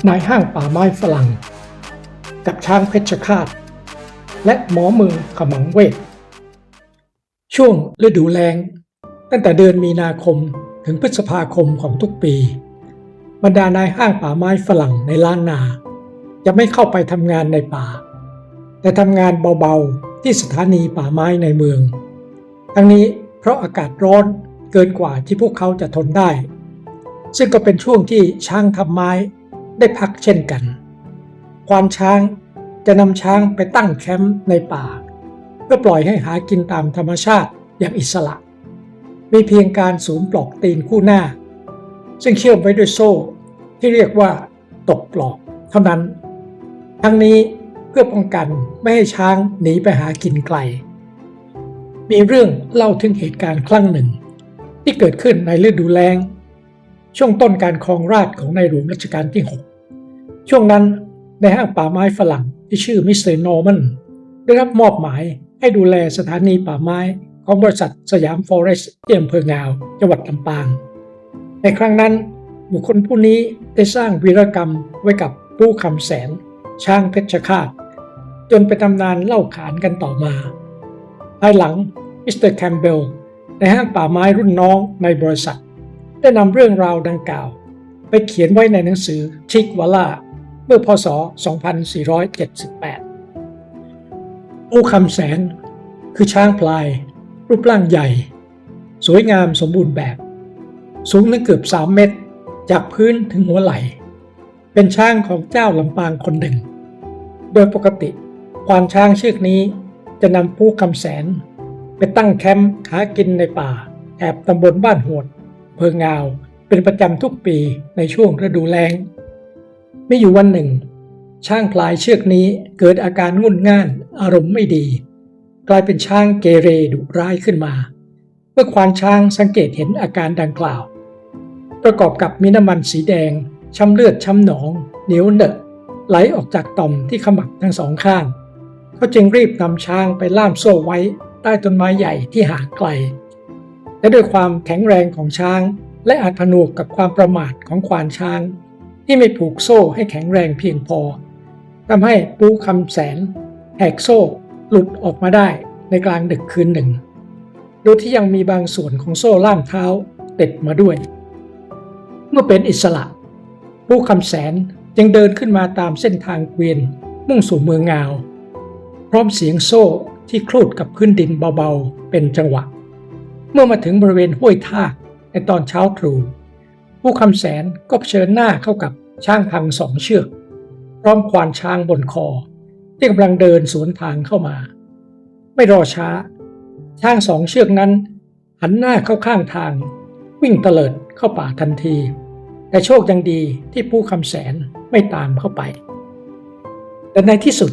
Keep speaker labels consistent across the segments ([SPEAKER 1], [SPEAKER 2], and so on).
[SPEAKER 1] นายห้างป่าไม้ฝรั่งกับช้างเพชรฆาตและหมอเมืองขมังเวทช่วงฤดูแล้งตั้งแต่เดือนมีนาคมถึงพฤษภาคมของทุกปีบรรดานายห้างป่าไม้ฝรั่งในล้านนาจะไม่เข้าไปทำงานในป่าแต่ทำงานเบาๆที่สถานีป่าไม้ในเมืองทั้งนี้เพราะอากาศร้อนเกินกว่าที่พวกเขาจะทนได้ซึ่งก็เป็นช่วงที่ช้างทำไม้ได้พักเช่นกันควานช้างจะนำช้างไปตั้งแคมป์ในป่าเพื่อปล่อยให้หากินตามธรรมชาติอย่างอิสระมีเพียงการสวมปลอกตีนคู่หน้าซึ่งเชื่อมไว้ด้วยโซ่ที่เรียกว่าตกปลอกเท่านั้นทั้งนี้เพื่อป้องกันไม่ให้ช้างหนีไปหากินไกลมีเรื่องเล่าถึงเหตุการณ์ครั้งหนึ่งที่เกิดขึ้นในฤดูแล้งช่วงต้นการครองราชย์ของในหลวงรัชกาลที่ 6ช่วงนั้นในห้างป่าไม้ฝรั่งที่ชื่อมิสเตอร์นอร์มันได้รับมอบหมายให้ดูแลสถานีป่าไม้ของบริษัทสยามฟอเรสต์ที่อำเภองาวจังหวัดลำปางในครั้งนั้นบุคคลผู้นี้ได้สร้างวีรกรรมไว้กับปู่คำแสนช้างเพชรฆาตจนเป็นตำนานเล่าขานกันต่อมาภายหลังมิสเตอร์แคมเบลในห้างป่าไม้รุ่นน้องในบริษัทได้นำเรื่องราวดังกล่าวไปเขียนไว้ในหนังสือชิกวาล่าเมื่อพศ 2478ปู่คำแสนคือช้างพลายรูปร่างใหญ่สวยงามสมบูรณ์แบบสูงถึงเกือบ3 เมตรจากพื้นถึงหัวไหล่เป็นช้างของเจ้าลำปางคนหนึ่งโดยปกติควานช้างเชือกนี้จะนำปู่คำแสนไปตั้งแคมป์หากินในป่าแถบตำบลบ้านหวดอำเภองาวเป็นประจำทุกปีในช่วงฤดูแล้งมีอยู่วันหนึ่งช้างพลายเชือกนี้เกิดอาการงุ่นง่านอารมณ์ไม่ดีกลายเป็นช้างเกเรดุร้ายขึ้นมาเมื่อควานช้างสังเกตเห็นอาการดังกล่าวประกอบกับมีน้ำมันสีแดงช้ำเลือดช้ำหนองเหนียวเหนอะไหลออกจากต่อมที่ขมับทั้งสองข้างเขาจึงรีบนำช้างไปล่ามโซ่ไว้ใต้ต้นไม้ใหญ่ที่ห่างไกลและด้วยความแข็งแรงของช้างและอาจผนวกกับความประมาทของควานช้างที่ไม่ผูกโซ่ให้แข็งแรงเพียงพอทำให้ปู่คำแสนแหกโซ่หลุดออกมาได้ในกลางดึกคืนหนึ่งโดยที่ยังมีบางส่วนของโซ่ล่ามเท้าติดมาด้วยเมื่อเป็นอิสระปู่คำแสนจึงเดินขึ้นมาตามเส้นทางเกวียนมุ่งสู่เมืองงาวพร้อมเสียงโซ่ที่คลูดกับพื้นดินเบาๆเป็นจังหวะเมื่อมาถึงบริเวณห้วยทากในตอนเช้าตรู่ปู่คำแสนก็เผชิญหน้าเข้ากับช้างพัง2 เชือกพร้อมควานช้างบนคอที่กำลังเดินสวนทางเข้ามาไม่รอช้าช้าง2 เชือกนั้นหันหน้าเข้าข้างทางวิ่งเตลิดเข้าป่าทันทีแต่โชคยังดีที่ปู่คำแสนไม่ตามเข้าไปแต่ในที่สุด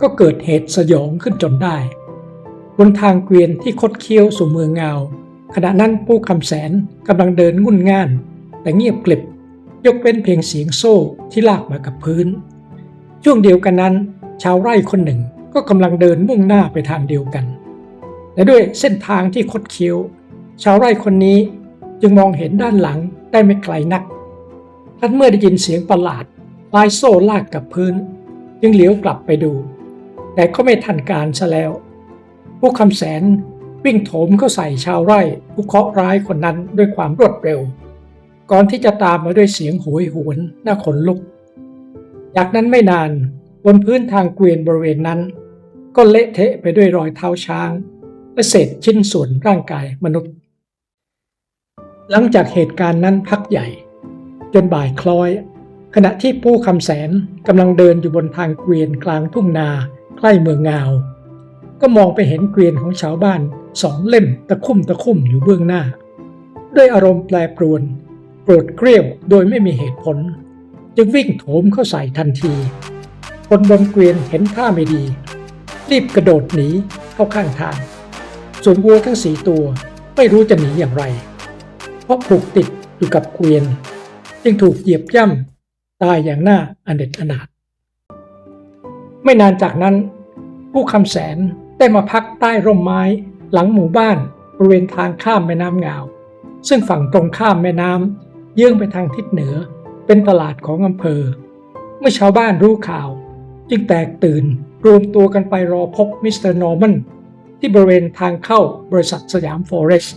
[SPEAKER 1] ก็เกิดเหตุสยองขึ้นจนได้บนทางเกวียนที่คดเคี้ยวสู่เมืองงาวขณะนั้นปู่คำแสนกำลังเดินงุ่นง่านแต่เงียบกริบยกเว้นเพียงเสียงโซ่ที่ลากมากับพื้นช่วงเดียวกันนั้นชาวไร่คนหนึ่งก็กำลังเดินมุ่งหน้าไปทางเดียวกันและด้วยเส้นทางที่คดเคี้ยวชาวไร่คนนี้จึงมองเห็นด้านหลังได้ไม่ไกลนักท่านเมื่อได้ยินเสียงประหลาดคล้ายโซ่ลากกับพื้นจึงเหลียวกลับไปดูแต่ก็ไม่ทันการซะแล้วปู่คำแสนวิ่งโถมเข้าใส่ชาวไร่ผู้เคราะห์ร้ายคนนั้นด้วยความรวดเร็วก่อนที่จะตามมาด้วยเสียงโหยหวนน่าขนลุกจากนั้นไม่นานบนพื้นทางเกวียนบริเวณนั้นก็เละเทะไปด้วยรอยเท้าช้างและเศษชิ้นส่วนร่างกายมนุษย์หลังจากเหตุการณ์นั้นพักใหญ่จนบ่ายคล้อยขณะที่ปู่คำแสนกำลังเดินอยู่บนทางเกวียนกลางทุ่งนาใกล้เมืองงาวก็มองไปเห็นเกวียนของชาวบ้าน2 เล่มตะคุ่มอยู่เบื้องหน้าด้วยอารมณ์แปรปรวนโกรธเกรี้ยวโดยไม่มีเหตุผลจึงวิ่งโถมเข้าใส่ทันทีคนบนเกวียนเห็นท่าไม่ดีรีบกระโดดหนีเข้าข้างทางส่วนวัวทั้ง4 ตัวไม่รู้จะหนีอย่างไรเพราะผูกติดอยู่กับเกวียนจึงถูกเหยียบย่ำตายอย่างน่าอเนจอนาถไม่นานจากนั้นปู่คำแสนได้มาพักใต้ร่มไม้หลังหมู่บ้านบริเวณทางข้ามแม่น้ำงาวซึ่งฝั่งตรงข้ามแม่น้ำเยื้องไปทางทิศเหนือ เป็นตลาดของอำเภอเมื่อชาวบ้านรู้ข่าวจึงแตกตื่นรวมตัวกันไปรอพบมิสเตอร์นอร์มันที่บริเวณทางเข้าบริษัทสยามฟอเรสต์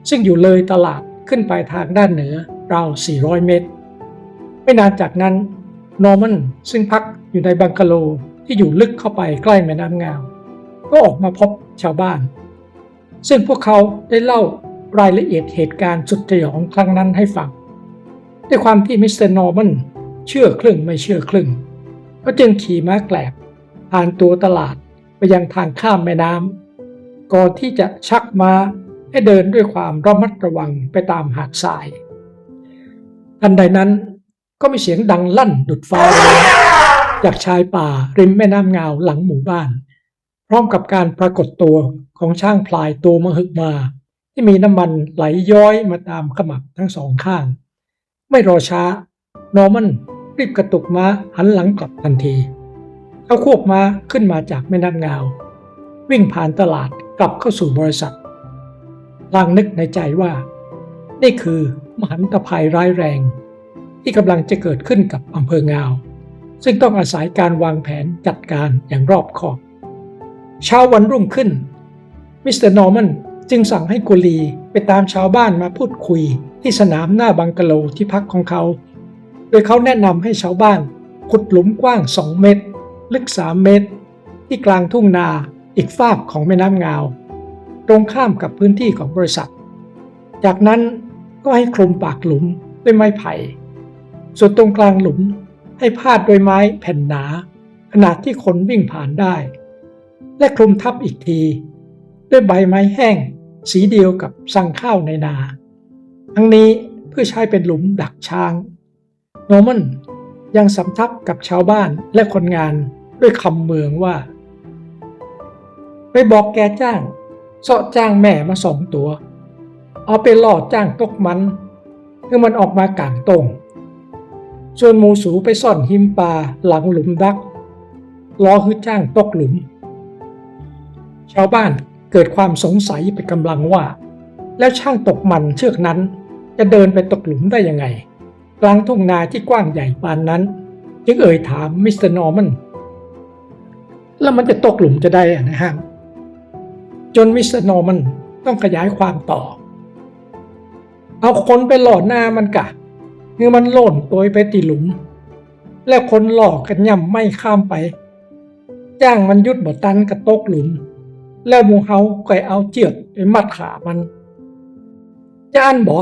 [SPEAKER 1] ซึ่งอยู่เลยตลาดขึ้นไปทางด้านเหนือราว 400 เมตรไม่นานจากนั้นนอร์มันซึ่งพักอยู่ในบังกะโลที่อยู่ลึกเข้าไปใกล้แม่น้ำงาวก็ออกมาพบชาวบ้านซึ่งพวกเขาได้เล่ารายละเอียดเหตุการณ์สุดสยองครั้งนั้นให้ฟังด้วยความที่มิสเตอร์นอร์มันเชื่อครึ่งไม่เชื่อครึ่งก็จึงขี่ม้าแกลบผ่านตัวตลาดไปยังทางข้ามแม่น้ำก่อนที่จะชักม้าให้เดินด้วยความระมัดระวังไปตามหาดทรายทันใดนั้นก็มีเสียงดังลั่นดุจฟ้าจากชายป่าริมแม่น้ำงาวหลังหมู่บ้านพร้อมกับการปรากฏตัวของช้างพลายตัวมหึมาที่มีน้ำมันไหลย้อยมาตามขมับทั้งสองข้างไม่รอช้านอร์มันรีบกระตุกม้าหันหลังกลับทันทีเขาควบม้าขึ้นมาจากแม่น้ำงาววิ่งผ่านตลาดกลับเข้าสู่บริษัทพลางนึกในใจว่านี่คือมหันตภัยร้ายแรงที่กำลังจะเกิดขึ้นกับอำเภองาวซึ่งต้องอาศัยการวางแผนจัดการอย่างรอบคอบเช้าวันรุ่งขึ้นมิสเตอร์นอร์มันจึงสั่งให้กุลีไปตามชาวบ้านมาพูดคุยที่สนามหน้าบังกะโลที่พักของเขาโดยเขาแนะนำให้ชาวบ้านขุดหลุมกว้าง2 เมตรลึก3 เมตรที่กลางทุ่งนาอีกฝากของแม่น้ำงาวตรงข้ามกับพื้นที่ของบริษัทจากนั้นก็ให้คลุมปากหลุมด้วยไม้ไผ่ส่วนตรงกลางหลุมให้พาดด้วยไม้แผ่นหนาขนาดที่คนวิ่งผ่านได้และคลุมทับอีกทีด้วยใบไม้แห้งสีเดียวกับสั่งข้าวในนาทั้งนี้เพื่อใช้เป็นหลุมดักช้างนอร์มันยังสำทับกับชาวบ้านและคนงานด้วยคำเมืองว่าไปบอกแกจ้างเสาะจ้างแม่มา2 ตัวเอาไปล่อจ้างตกมันเพื่อมันออกมากลางตรงส่วนหมูสูไปซ่อนหิมปลาหลังหลุมดักรอให้จ้างตกหลุมชาวบ้านเกิดความสงสัยไปกำลังว่าแล้วช่างตกมันเชือกนั้นจะเดินไปตกหลุมได้ยังไงกลางทุ่งนาที่กว้างใหญ่ปานนั้นจึงเอ่ยถามมิสเตอร์นอร์มันแล้วมันจะตกหลุมจะได้นะฮะจนมิสเตอร์นอร์มันต้องขยายความต่อเอาคนไปหล่อหน้ามันกะคือมันหล่นตัวไปติหลุมแล้วคนหลอกกันย่ำไม่ข้ามไปจ้างมันยุดบ่ตันกระตกหลุมแล้วหมูเฮาก็เอาเจือกไปมัดขามันจะอันบ่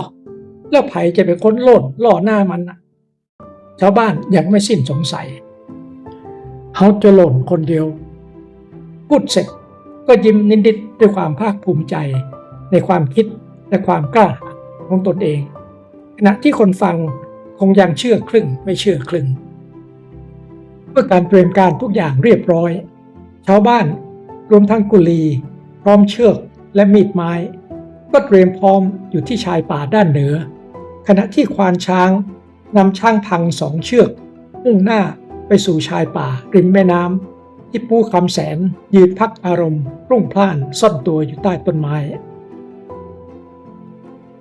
[SPEAKER 1] แล้วไผจะเป็นคนหล่นหล่อหน้ามันนะชาวบ้านยังไม่สิ้นสงสัยเขาจะหล่นคนเดียวพูดเสร็จก็ยิ้มนิดๆด้วยความภาคภูมิใจในความคิดและความกล้าหาญของตนเองขณะที่คนฟังคงยังเชื่อครึ่งไม่เชื่อครึ่งเมื่อการเตรียมการทุกอย่างเรียบร้อยชาวบ้านรวมทั้งกุลีพร้อมเชือกและมีดไม้ก็เตรียมพร้อมอยู่ที่ชายป่าด้านเหนือขณะที่ควานช้างนำช้างพัง2 เชือกมุ่งหน้าไปสู่ชายป่าริมแม่น้ำที่ปู่คำแสนยืนพักอารมณ์รุ่งพล่านซ่อนตัวอยู่ใต้ต้นไม้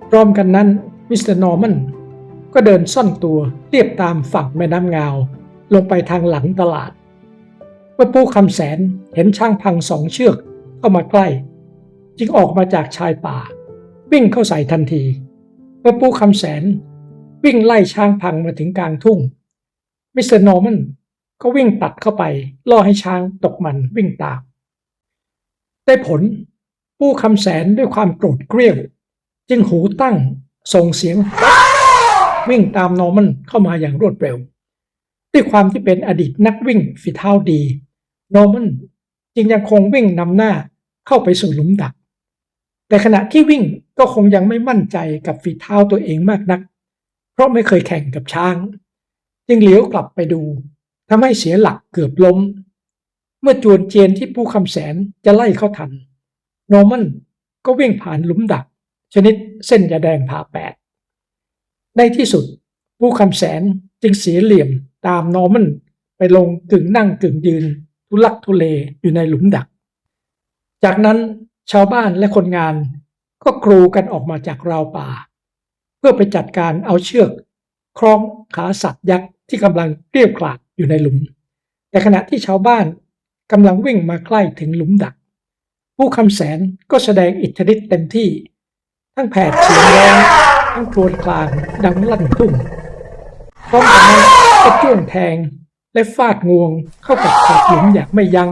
[SPEAKER 1] พร้อมกันนั้นมิสเตอร์นอร์มันก็เดินซ่อนตัวเรียบตามฝั่งแม่น้ำงาวลงไปทางหลังตลาดเมื่อปู่คำแสนเห็นช้างพัง2 เชือกเข้ามาใกล้จึงออกมาจากชายป่าวิ่งเข้าใส่ทันทีเมื่อปู่คำแสนวิ่งไล่ช้างพังมาถึงกลางทุ่งมิสเตอร์นอร์มันก็วิ่งตัดเข้าไปล่อให้ช้างตกมันวิ่งตามได้ผลปู่คำแสนด้วยความโกรธเกรี้ยวจึงหูตั้งส่งเสียงวิ่งตามนอร์มันเข้ามาอย่างรวดเร็วด้วยความที่เป็นอดีตนักวิ่งฝีเท้าดีนอร์มันจึงยังคงวิ่งนำหน้าเข้าไปสู่หลุมดักแต่ขณะที่วิ่งก็คงยังไม่มั่นใจกับฝีเท้าตัวเองมากนักเพราะไม่เคยแข่งกับช้างจึงเลี้ยวกลับไปดูทำให้เสียหลักเกือบล้มเมื่อจวนเจียนที่ปู่คำแสนจะไล่เข้าทันนอร์มันก็วิ่งผ่านหลุมดักชนิดเส้นยาแดงผ่าแปดในที่สุดปู่คำแสนจึงเสียเหลี่ยมตามนอร์มันไปลงกึ่งนั่งกึ่งยืนทุลักทุเลอยู่ในหลุมดักจากนั้นชาวบ้านและคนงานก็กรูกันออกมาจากราวป่าเพื่อไปจัดการเอาเชือก คล้องขาสัตว์ยักษ์ที่กำลังเกลี้ยวกล่อมอยู่ในหลุมแต่ขณะที่ชาวบ้านกำลังวิ่งมาใกล้ถึงหลุมดักผู้คำแสนก็แสดงอิทธิฤทธิ์เต็มที่ทั้งแผดเสียงร้องทั้งโครวญครางดังลั่นทุ่งพร้อมกันนั้นก็จ้วงแทงและฟาดงวงเข้ากับขอบหลุมอย่างไม่ยัง้ง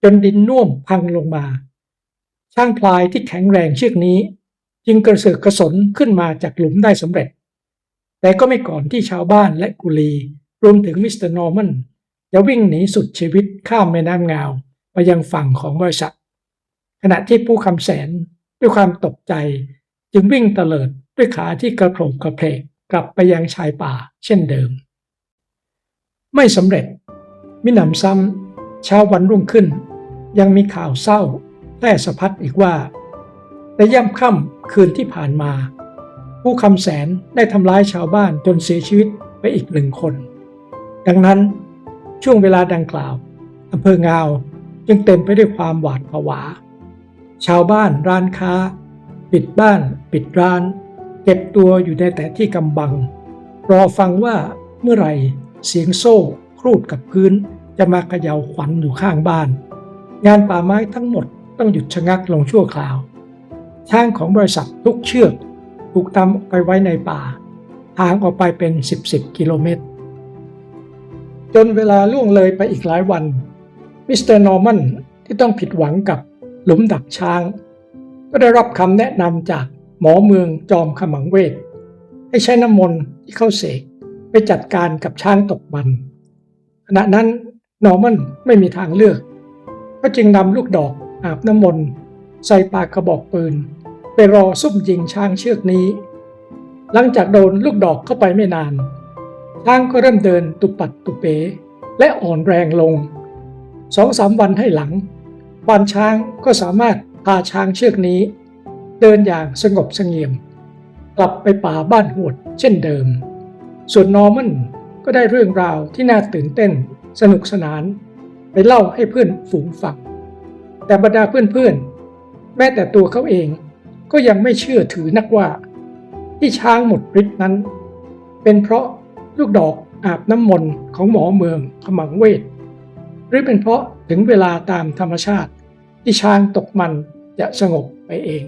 [SPEAKER 1] จนดินน่วมพังลงมาช่างพลายที่แข็งแรงเชือกนี้จึงกระเสือกกระสนขึ้นมาจากหลุมได้สำเร็จแต่ก็ไม่ก่อนที่ชาวบ้านและกุลีรวมถึงมิสเตอร์นอร์มันจะวิ่งหนีสุดชีวิตข้ามแม่น้ำงาวไปยังฝั่งของบริษัทขณะที่ผู้คำแสนด้วยความตกใจจึงวิ่งเตลิดด้วยขาที่กระโผกกระเพกกลับไปยังชายป่าเช่นเดิมไม่สำเร็จมิหนำซ้ำเช้าวันรุ่งขึ้นยังมีข่าวเศร้าแพร่สะพัดอีกว่าในย่ำค่ำคืนที่ผ่านมาผู้คำแสนได้ทำร้ายชาวบ้านจนเสียชีวิตไปอีก1 คนดังนั้นช่วงเวลาดังกล่าวอำเภองาวจึงเต็มไปด้วยความหวาดผวาชาวบ้านร้านค้าปิดบ้านปิดร้านเก็บตัวอยู่ในแต่ที่กำบังรอฟังว่าเมื่อไหร่เสียงโซ่ครูดกับพื้นจะมาเขย่าขวัญอยู่ข้างบ้านงานป่าไม้ทั้งหมดต้องหยุดชะงักลงชั่วคราวช้างของบริษัททุกเชือกถูกนำไปไว้ในป่าห่างออกไปเป็น10 กิโลเมตรจนเวลาล่วงเลยไปอีกหลายวันมิสเตอร์นอร์มันที่ต้องผิดหวังกับหลุมดักช้างก็ได้รับคำแนะนำจากหมอเมืองจอมขมังเวทให้ใช้น้ำมนต์ที่เขาเสกไปจัดการกับช้างตกมันขณะนั้นนอร์มันไม่มีทางเลือกก็จึงนำลูกดอกอาบน้ำมนต์ใส่ปากกระบอกปืนไปรอซุ่มยิงช้างเชือกนี้หลังจากโดนลูกดอกเข้าไปไม่นานช้างก็เริ่มเดินตุปัดตุเป๋และอ่อนแรงลง2-3 วันให้หลังควานช้างก็สามารถพาช้างเชือกนี้เดินอย่างสงบเสงี่ยมกลับไปป่าบ้านหวดเช่นเดิมส่วนนอร์มันก็ได้เรื่องราวที่น่าตื่นเต้นสนุกสนานไปเล่าให้เพื่อนฝูงฟังแต่บรรดาเพื่อนๆแม้แต่ตัวเขาเองก็ยังไม่เชื่อถือนักว่าที่ช้างหมดฤทธิ์นั้นเป็นเพราะลูกดอกอาบน้ำมนต์ของหมอเมืองขมังเวทหรือเป็นเพราะถึงเวลาตามธรรมชาติที่ช้างตกมันจะสงบไปเอง